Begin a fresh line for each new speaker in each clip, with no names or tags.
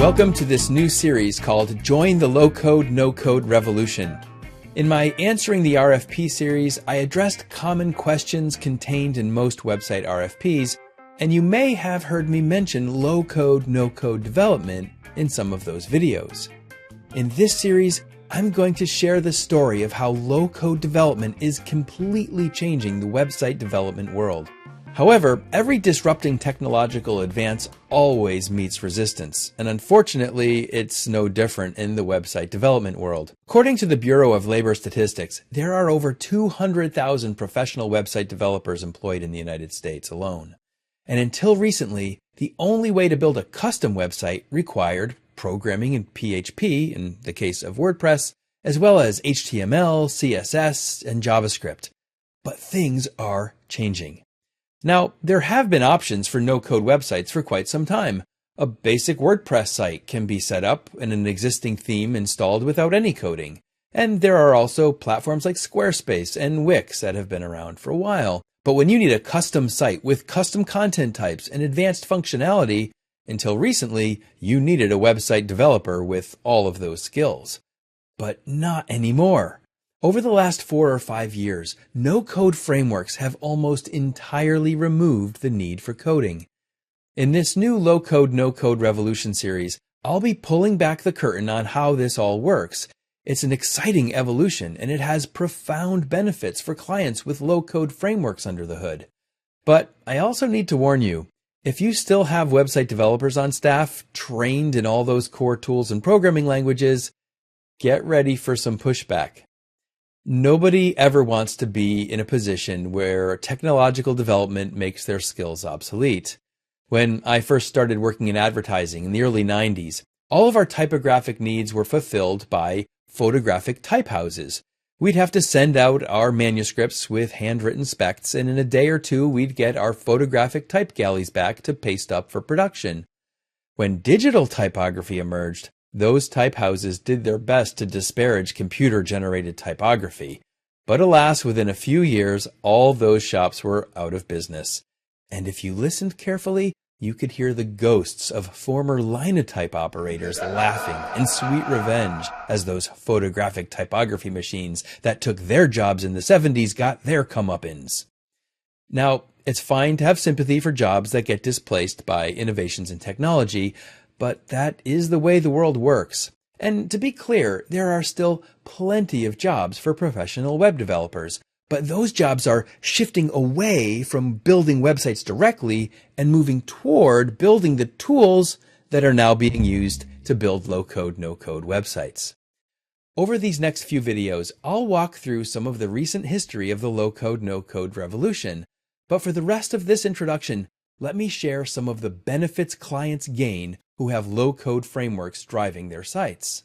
Welcome to this new series called Join the Low-Code, No-Code Revolution. In my Answering the RFP series, I addressed common questions contained in most website RFPs, and you may have heard me mention low-code, no-code development in some of those videos. In this series, I'm going to share the story of how low-code development is completely changing the website development world. However, every disrupting technological advance always meets resistance, and unfortunately, it's no different in the website development world. According to the Bureau of Labor Statistics, there are over 200,000 professional website developers employed in the United States alone. And until recently, the only way to build a custom website required programming in PHP, in the case of WordPress, as well as HTML, CSS, and JavaScript. But things are changing. Now, there have been options for no-code websites for quite some time. A basic WordPress site can be set up and an existing theme installed without any coding. And there are also platforms like Squarespace and Wix that have been around for a while. But when you need a custom site with custom content types and advanced functionality, until recently, you needed a website developer with all of those skills. But not anymore. Over the last 4 or 5 years, no-code frameworks have almost entirely removed the need for coding. In this new low-code, no-code revolution series, I'll be pulling back the curtain on how this all works. It's an exciting evolution, and it has profound benefits for clients with low-code frameworks under the hood. But I also need to warn you, if you still have website developers on staff trained in all those core tools and programming languages, get ready for some pushback. Nobody ever wants to be in a position where technological development makes their skills obsolete. When I first started working in advertising in the early 90s, all of our typographic needs were fulfilled by photographic type houses. We'd have to send out our manuscripts with handwritten specs, and in a day or two, we'd get our photographic type galleys back to paste up for production. When digital typography emerged, those type houses did their best to disparage computer-generated typography. But alas, within a few years, all those shops were out of business. And if you listened carefully, you could hear the ghosts of former linotype operators laughing in sweet revenge as those photographic typography machines that took their jobs in the 70s got their comeuppance. Now, it's fine to have sympathy for jobs that get displaced by innovations in technology, but that is the way the world works. And to be clear, there are still plenty of jobs for professional web developers, but those jobs are shifting away from building websites directly and moving toward building the tools that are now being used to build low-code, no-code websites. Over these next few videos, I'll walk through some of the recent history of the low-code, no-code revolution. But for the rest of this introduction, let me share some of the benefits clients gain who have low-code frameworks driving their sites.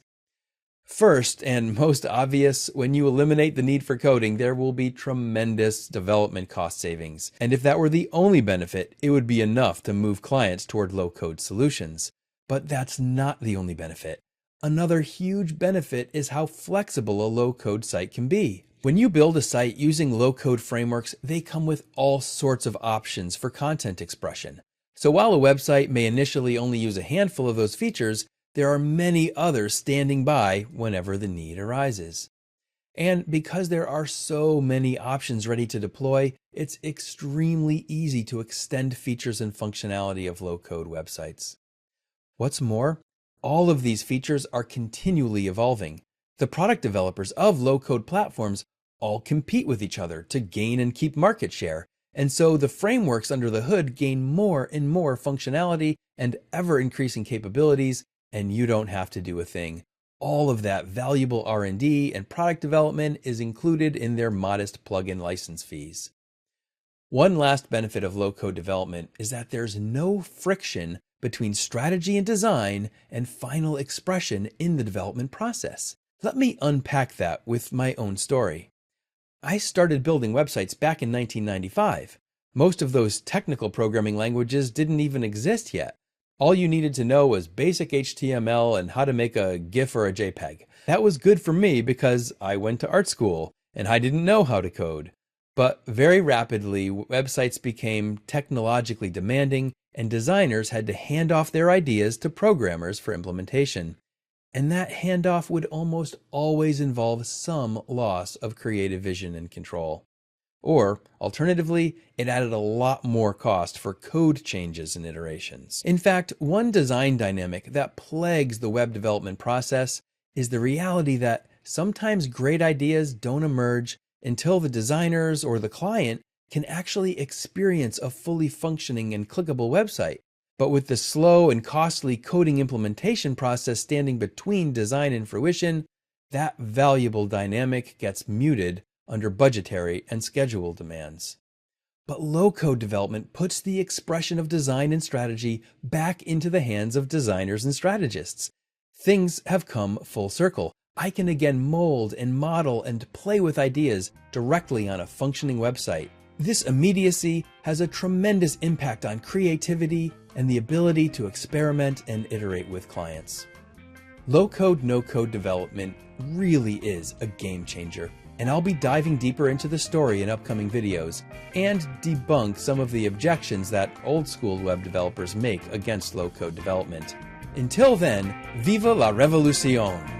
First, and most obvious, when you eliminate the need for coding, there will be tremendous development cost savings. And if that were the only benefit, it would be enough to move clients toward low-code solutions. But that's not the only benefit. Another huge benefit is how flexible a low-code site can be. When you build a site using low-code frameworks, they come with all sorts of options for content expression. So while a website may initially only use a handful of those features, there are many others standing by whenever the need arises. And because there are so many options ready to deploy, it's extremely easy to extend features and functionality of low-code websites. What's more, all of these features are continually evolving. The product developers of low-code platforms all compete with each other to gain and keep market share. And so the frameworks under the hood gain more and more functionality and ever-increasing capabilities, and you don't have to do a thing. All of that valuable R&D and product development is included in their modest plugin license fees. One last benefit of low-code development is that there's no friction between strategy and design and final expression in the development process. Let me unpack that with my own story. I started building websites back in 1995. Most of those technical programming languages didn't even exist yet. All you needed to know was basic HTML and how to make a GIF or a JPEG. That was good for me because I went to art school and I didn't know how to code. But very rapidly, websites became technologically demanding and designers had to hand off their ideas to programmers for implementation. And that handoff would almost always involve some loss of creative vision and control. Or, alternatively, it added a lot more cost for code changes and iterations. In fact, one design dynamic that plagues the web development process is the reality that sometimes great ideas don't emerge until the designers or the client can actually experience a fully functioning and clickable website. But with the slow and costly coding implementation process standing between design and fruition, that valuable dynamic gets muted under budgetary and schedule demands. But low-code development puts the expression of design and strategy back into the hands of designers and strategists. Things have come full circle. I can again mold and model and play with ideas directly on a functioning website. This immediacy has a tremendous impact on creativity and the ability to experiment and iterate with clients. Low-code, no-code development really is a game changer, and I'll be diving deeper into the story in upcoming videos and debunk some of the objections that old-school web developers make against low-code development. Until then, viva la revolución!